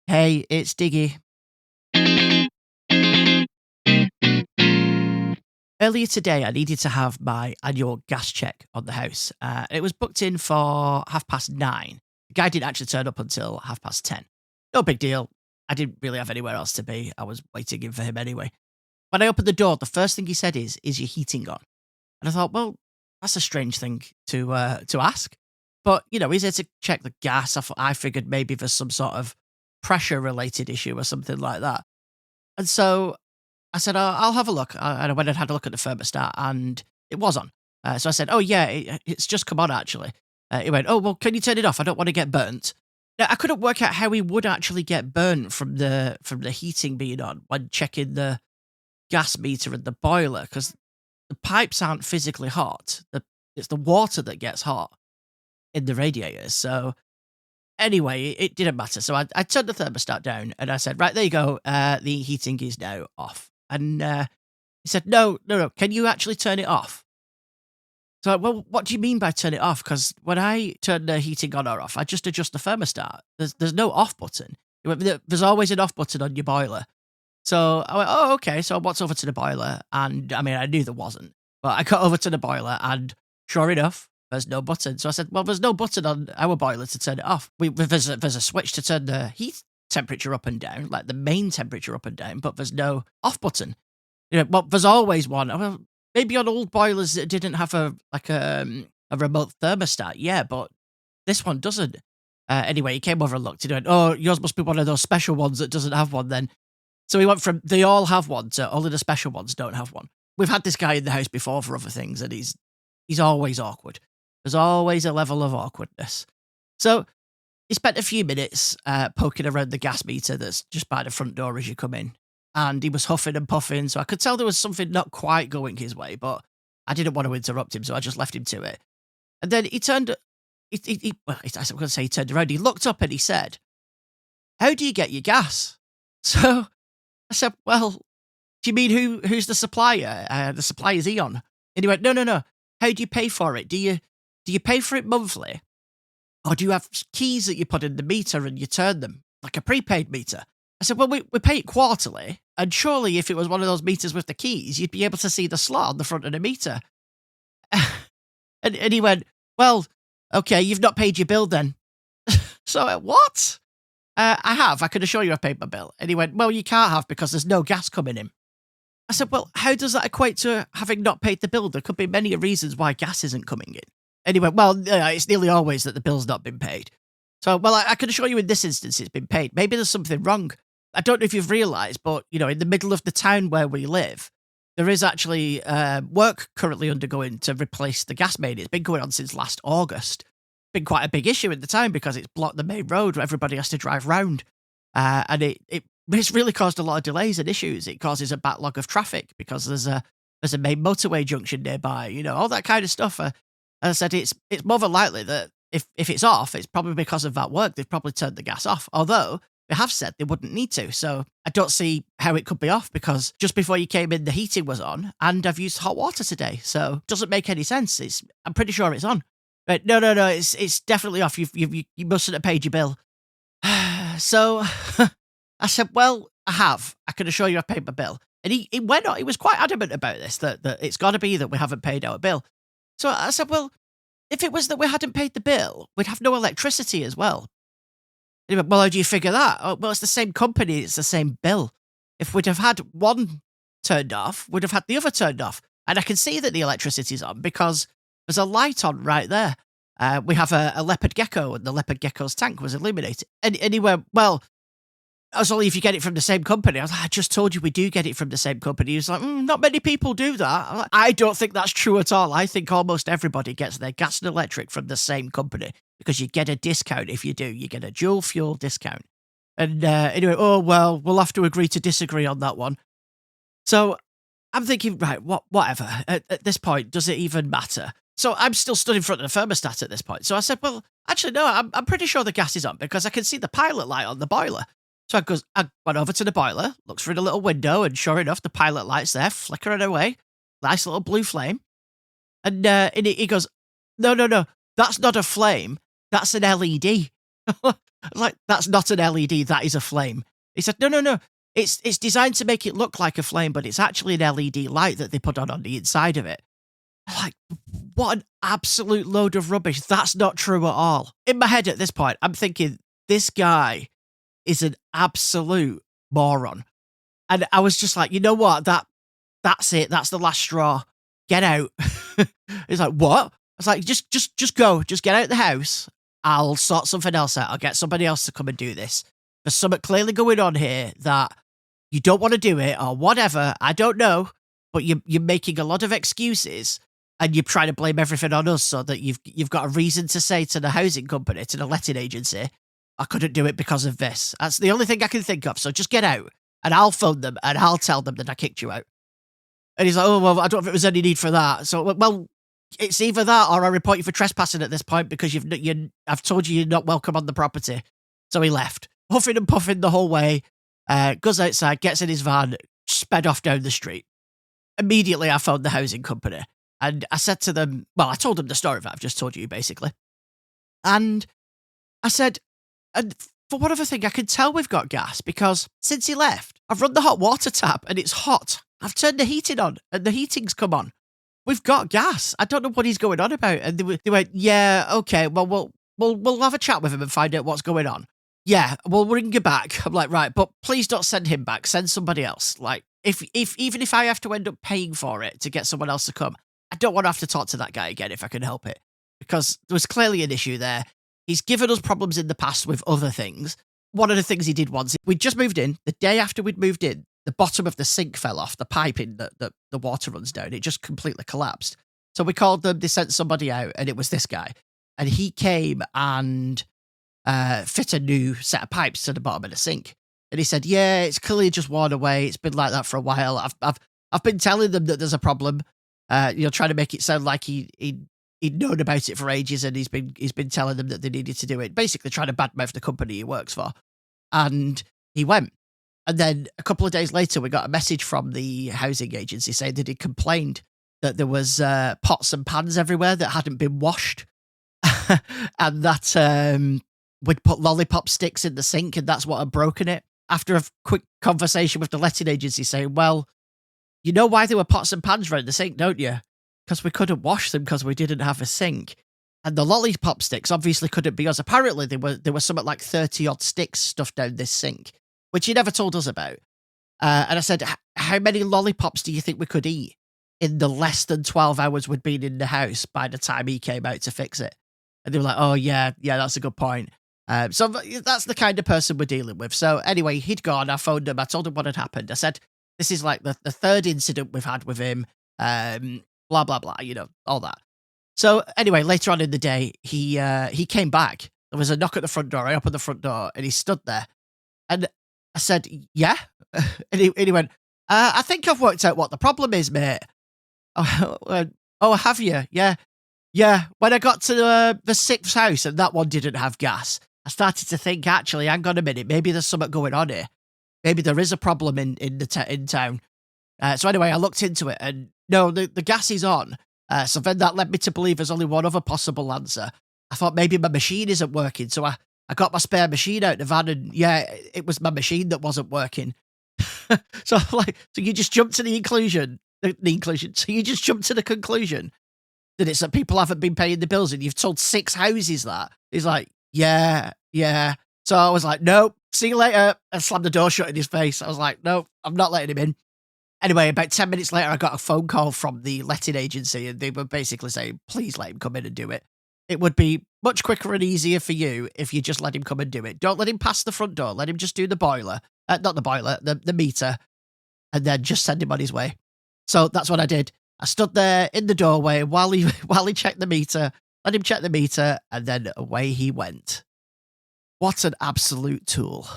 Hey, it's Diggy. Earlier today, I needed to have my annual gas check on the house. It was booked in for 9:30. The guy didn't actually turn up until 10:30. No big deal. I didn't really have anywhere else to be. I was waiting in for him anyway. When I opened the door, the first thing he said is your heating on? And I thought, well, that's a strange thing to ask. But, he's here to check the gas. I figured maybe there's some sort of pressure related issue or something like that. And so I said, I'll have a look. And I went and had a look at the thermostat, and it was on. So I said, oh, yeah, it's just come on, actually. He went, oh, well, can you turn it off? I don't want to get burnt. Now, I couldn't work out how he would actually get burnt from the heating being on when checking the gas meter and the boiler, because the pipes aren't physically hot. It's the water that gets hot in the radiators. So anyway, it didn't matter. So I turned the thermostat down and I said, right, there you go. The heating is now off. And he said, no. Can you actually turn it off? So, well, what do you mean by turn it off? Because when I turn the heating on or off, I just adjust the thermostat. There's no off button. He went, there's always an off button on your boiler. So I went, oh, okay. So I walked over to the boiler, and I mean, I knew there wasn't, but I got over to the boiler, and sure enough, there's no button. So I said, well, there's no button on our boiler to turn it off. There's a switch to turn the heat temperature up and down, like the main temperature up and down, but there's no off button. Well, there's always one. Well, maybe on old boilers that didn't have a remote thermostat, yeah, but this one doesn't. Anyway, he came over and looked. He went, oh, yours must be one of those special ones that doesn't have one then. So he went from they all have one to only the special ones don't have one. We've had this guy in the house before for other things, and he's always awkward. There's always a level of awkwardness. So he spent a few minutes poking around the gas meter that's just by the front door as you come in. And he was huffing and puffing, so I could tell there was something not quite going his way, but I didn't want to interrupt him, so I just left him to it. And then he turned, well, I was going to say he turned around, he looked up and he said, how do you get your gas? So I said, well, do you mean who's the supplier? The supplier's Eon. And he went, no. How do you pay for it? Do you pay for it monthly? Or do you have keys that you put in the meter and you turn them, like a prepaid meter? I said, well, we pay it quarterly, and surely if it was one of those meters with the keys, you'd be able to see the slot on the front of the meter. and he went, well, okay, you've not paid your bill then. So I went, what? I have. I can assure you I've paid my bill. And he went, well, you can't have because there's no gas coming in. I said, well, how does that equate to having not paid the bill? There could be many reasons why gas isn't coming in. And he went, well, it's nearly always that the bill's not been paid. So, well, I can assure you in this instance it's been paid. Maybe there's something wrong. I don't know if you've realised, but, in the middle of the town where we live, there is actually work currently undergoing to replace the gas main. It's been going on since last August. It's been quite a big issue in the town because it's blocked the main road where everybody has to drive round. And it's really caused a lot of delays and issues. It causes a backlog of traffic because there's a main motorway junction nearby, all that kind of stuff. As I said, it's more than likely that if it's off, it's probably because of that work. They've probably turned the gas off, although they have said they wouldn't need to. So I don't see how it could be off because just before you came in, the heating was on and I've used hot water today. So it doesn't make any sense. I'm pretty sure it's on. But no, it's definitely off. You mustn't have paid your bill. So I said, well, I have. I can assure you I've paid my bill. And he went on. He was quite adamant about this, that it's got to be that we haven't paid our bill. So I said, well, if it was that we hadn't paid the bill, we'd have no electricity as well. And he went, well, how do you figure that? Oh, well, it's the same company. It's the same bill. If we'd have had one turned off, we'd have had the other turned off. And I can see that the electricity's on because there's a light on right there. We have a leopard gecko, and the leopard gecko's tank was illuminated. And he went, well, that's only if you get it from the same company. I was like, I just told you we do get it from the same company. He was like, not many people do that. I'm like, I don't think that's true at all. I think almost everybody gets their gas and electric from the same company because you get a discount if you do. You get a dual fuel discount. And anyway, oh, well, we'll have to agree to disagree on that one. So I'm thinking, right, whatever. At this point, does it even matter? So I'm still stood in front of the thermostat at this point. So I said, well, actually, no, I'm pretty sure the gas is on because I can see the pilot light on the boiler. So I went over to the boiler, looked through the little window, and sure enough, the pilot light's there, flickering away. Nice little blue flame. And he goes, no, that's not a flame. That's an LED. Like, that's not an LED, that is a flame. He said, no, no, no. It's designed to make it look like a flame, but it's actually an LED light that they put on the inside of it. I'm like, what an absolute load of rubbish. That's not true at all. In my head at this point, I'm thinking, this guy is an absolute moron. And I was just like, you know what? That's it. That's the last straw. Get out. He's like, what? I was like, just go. Just get out of the house. I'll sort something else out. I'll get somebody else to come and do this. There's something clearly going on here that you don't want to do it or whatever. I don't know. But you're making a lot of excuses and you're trying to blame everything on us so that you've got a reason to say to the housing company, to the letting agency, I couldn't do it because of this. That's the only thing I can think of. So just get out and I'll phone them and I'll tell them that I kicked you out. And he's like, oh, well, I don't know if there was any need for that. So, well, it's either that or I report you for trespassing at this point because I've told you you're not welcome on the property. So he left, huffing and puffing the whole way, goes outside, gets in his van, sped off down the street. Immediately, I phoned the housing company and I said to them, well, I told them the story that I've just told you, basically. And I said, and for whatever thing, I can tell we've got gas because since he left, I've run the hot water tap and it's hot. I've turned the heating on and the heating's come on. We've got gas. I don't know what he's going on about. And they went, yeah, okay, well, we'll have a chat with him and find out what's going on. Yeah, we'll ring you back. I'm like, right, but please don't send him back. Send somebody else. Like, even if I have to end up paying for it to get someone else to come, I don't want to have to talk to that guy again if I can help it. Because there was clearly an issue there. He's given us problems in the past with other things. One of the things he did once, we'd just moved in. The day after we'd moved in, the bottom of the sink fell off, the piping that the water runs down. It just completely collapsed. So we called them, they sent somebody out, and it was this guy. And he came and fit a new set of pipes to the bottom of the sink. And he said, yeah, it's clearly just worn away. It's been like that for a while. I've been telling them that there's a problem, trying to make it sound like he'd known about it for ages, and he's been telling them that they needed to do it, basically trying to badmouth the company he works for. And he went. And then a couple of days later, we got a message from the housing agency saying that he'd complained that there was pots and pans everywhere that hadn't been washed, and that we'd put lollipop sticks in the sink, and that's what had broken it. After a quick conversation with the letting agency saying, well, you know why there were pots and pans around the sink, don't you? Because we couldn't wash them because we didn't have a sink. And the lollipop sticks obviously couldn't be us. Apparently, there were something like 30-odd sticks stuffed down this sink, which he never told us about. And I said, how many lollipops do you think we could eat in the less than 12 hours we'd been in the house by the time he came out to fix it? And they were like, oh, yeah, that's a good point. So that's the kind of person we're dealing with. So anyway, he'd gone, I phoned him, I told him what had happened. I said, this is like the third incident we've had with him, blah, blah, blah, all that. So anyway, later on in the day, he came back. There was a knock at the front door. I opened the front door and he stood there. And I said, yeah. And he went, I think I've worked out what the problem is, mate. Oh, have you? Yeah. Yeah. When I got to the sixth house and that one didn't have gas, I started to think, actually, hang on a minute, maybe there's something going on here. Maybe there is a problem in town. So anyway, I looked into it and no, the gas is on. So then that led me to believe there's only one other possible answer. I thought maybe my machine isn't working. So I got my spare machine out of the van and yeah, it was my machine that wasn't working. So you just jumped to the conclusion. So you just jumped to the conclusion that it's that people haven't been paying the bills and you've told 6 houses that. He's like, yeah. So I was like, nope, see you later. And slammed the door shut in his face. I was like, no, I'm not letting him in. Anyway, about 10 minutes later, I got a phone call from the letting agency and they were basically saying, please let him come in and do it. It would be much quicker and easier for you if you just let him come and do it. Don't let him pass the front door. Let him just do the boiler. Not the boiler, the meter. And then just send him on his way. So that's what I did. I stood there in the doorway while he checked the meter, let him check the meter, and then away he went. What an absolute tool.